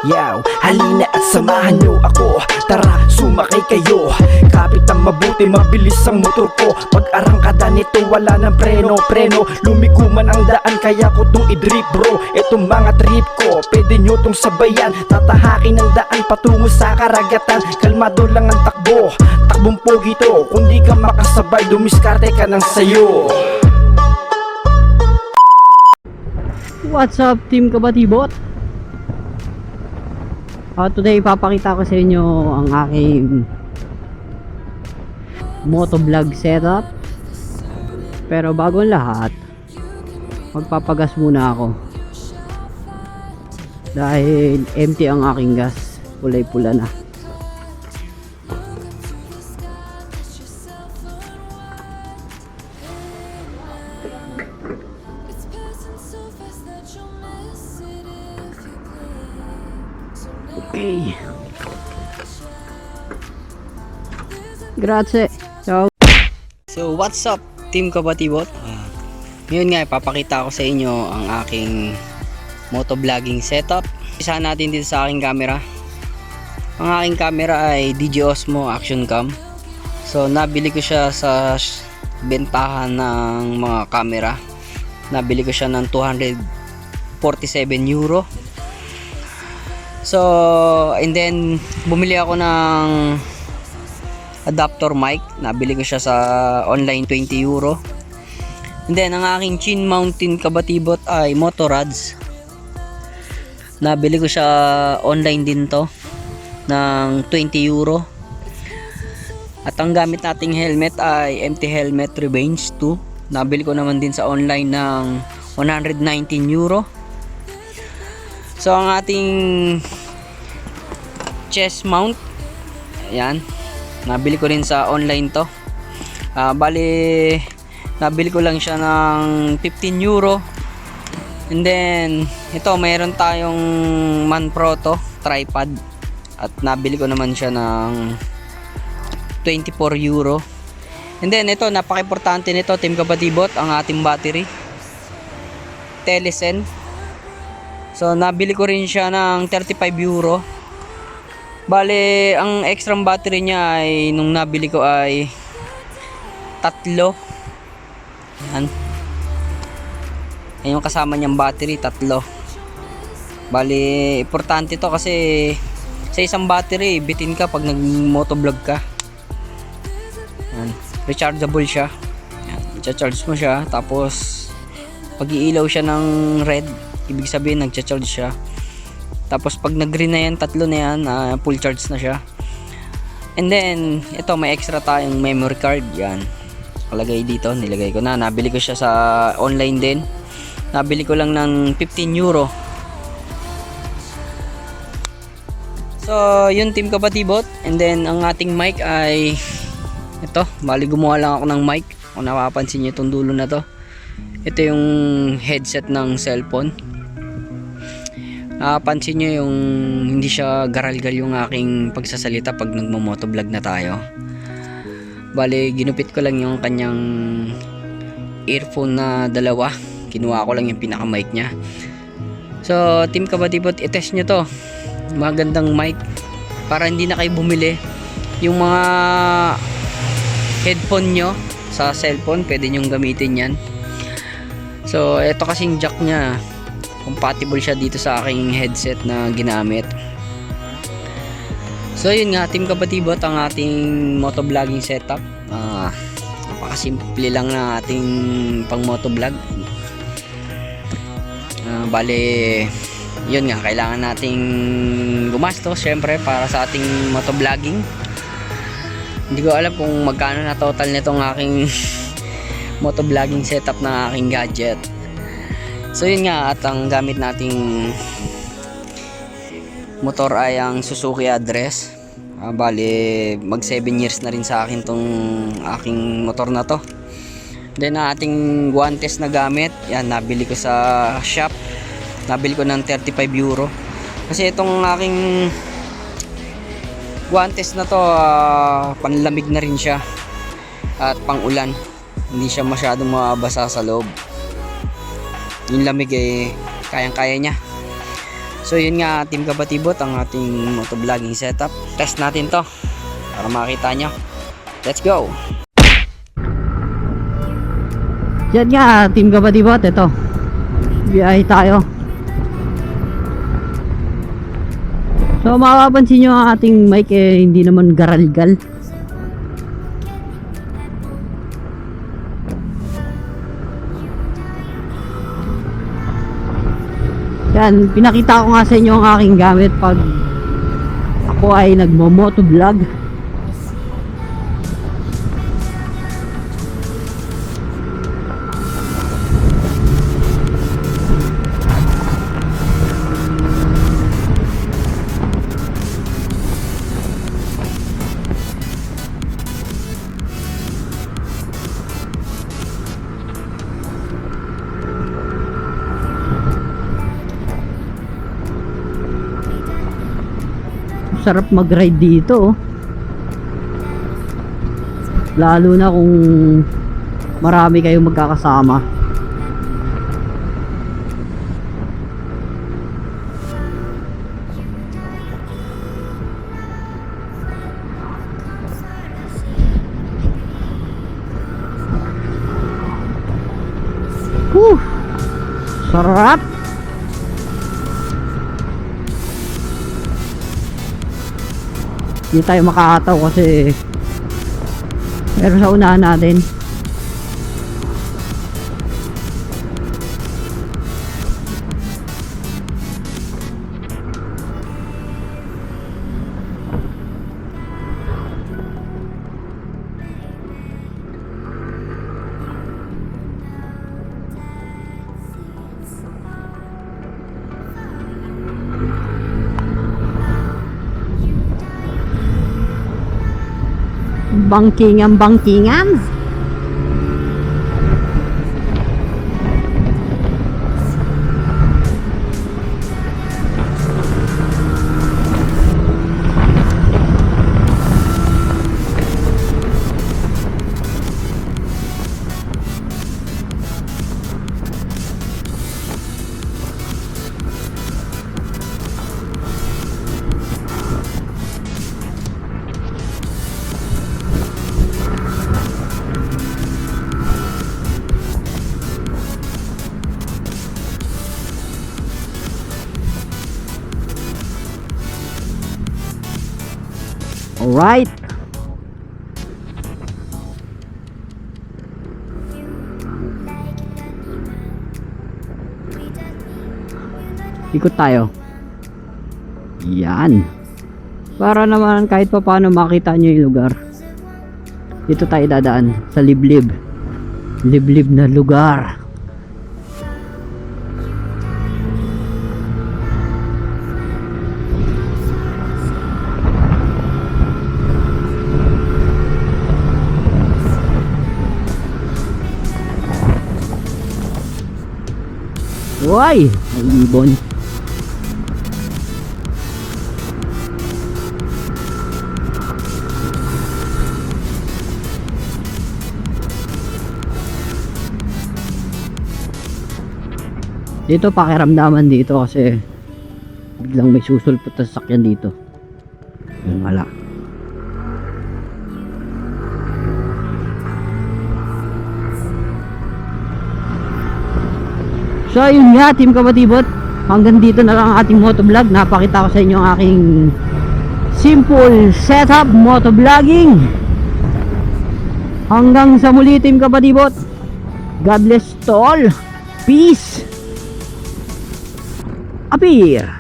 Yaw, halina at samahan nyo ako. Tara, sumakay kayo. Kapit ang mabuti, mabilis ang motor ko. Pag-arangkada nito, wala ng preno. Lumiko man ang daan, kaya ko tong idrip bro. Itong mga trip ko, pwede nyo tong sabayan. Tatahakin ang daan patungo sa karagatan. Kalmado lang ang takbo, takbong pogi to. Kung di ka makasabay, dumiskarte ka ng sayo. What's up, Team Kabatibot? Today ipapakita ko sa inyo ang aking motovlog setup. Pero bago ang lahat, magpapagas muna ako dahil empty ang aking gas, kulay pula na. Okay. Grazie. So what's up, Team Kabatibot? Ngayon nga ipapakita ko sa inyo ang aking motovlogging setup. Isa natin dito sa aking camera. Ang aking camera ay DJI Osmo Action Cam. So nabili ko siya sa bentahan ng mga camera. Nabili ko siya ng €247. So, and then bumili ako ng adapter mic. Nabili ko siya sa online, €20. And then ang aking chin mountain kabatibot ay Motorrads. Nabili ko siya online din to ng €20. At ang gamit nating helmet ay MT Helmet Revenge 2. Nabili ko naman din sa online ng €119. So ang ating chest mount, ayan, nabili ko rin sa online to. Bali nabili ko lang siya ng €15. And then ito, mayroon tayong Manfrotto tripod at nabili ko naman siya ng €24. And then ito, napaka-importante nito, Team Kabatibot, ang ating battery, Telesen. So nabili ko rin siya ng €35. Bale, ang extra battery niya ay nung nabili ko ay 3. Yan. Yung kasama niyang battery, 3. Bale, importante to kasi sa isang battery, bitin ka pag nag-motovlog ka. Yan. Rechargeable siya. Yan. I-charge mo siya, tapos pag-iilaw siya ng red, ibig sabihin nagcha-charge siya. Tapos pag nag-green na yan, 3 na yan, full charge na siya. And then ito, may extra tayong memory card. Yan, kalagay dito, nilagay ko na. Nabili ko siya sa online din. Nabili ko lang ng €15. So yun, Team Kabatibot. And then ang ating mic ay ito. Bali gumawa lang ako ng mic. Kung napapansin nyo itong dulo na to, ito yung headset ng cellphone. Pansin nyo yung hindi siya garalgal yung aking pagsasalita pag nagmo-motovlog na tayo. Bale, ginupit ko lang yung kanyang earphone na 2. Kinuha ko lang yung pinaka mic nya. So Team Kabatibot, i-test nyo to. Magandang mic para hindi na kayo bumili. Yung mga headphone nyo sa cellphone, pwede nyong gamitin yan. So ito kasing jack nya, compatible siya dito sa aking headset na ginamit. So yun nga, Team Kabatibot, ang ating motovlogging setup. Napakasimple lang na ating pang motovlog. Bale, yun nga, kailangan nating gumastos syempre para sa ating motovlogging. Hindi ko alam kung magkano na total nitong aking motovlogging setup ng aking gadget. So yun nga, at ang gamit nating motor ay ang Suzuki Address. Bali mag 7 years na rin sa akin tong aking motor na to. Then ang ating guantes na gamit, yan, nabili ko sa shop. Nabili ko ng €35. Kasi itong aking guantes na to, panlamig na rin siya at pang ulan. Hindi siya masyadong mabasa sa loob. Yung lamig kayang-kaya niya. So yun nga Team Kabatibot, ang ating motovlogging setup. Test natin to para makita nyo. Let's go! Yan nga Team Kabatibot, ito. Biyahe tayo. So mapapansin nyo ang ating mic hindi naman garalgal. Yan, pinakita ko nga sa inyo ang aking gamit pag ako ay nagmo-motovlog. Sarap mag-ride dito, oh. Lalo na kung marami kayong magkakasama. Sarap. Hindi tayo makakataw kasi meron sa unahan natin. Bangkingan. Alright. Ikot tayo. Yan. Para naman kahit pa paano makita nyo yung lugar. Dito tayo dadaan sa liblib. Liblib na lugar. Uy! May ibon. Dito pakiramdaman dito kasi biglang may susulpot na sasakyan dito. Yung wala. So ayun nga Team Kabatibot, hanggang dito na lang ang ating motovlog. Napakita ko sa inyo ang aking simple setup motovlogging. Hanggang sa muli Team Kabatibot. God bless to all. Peace. Appear.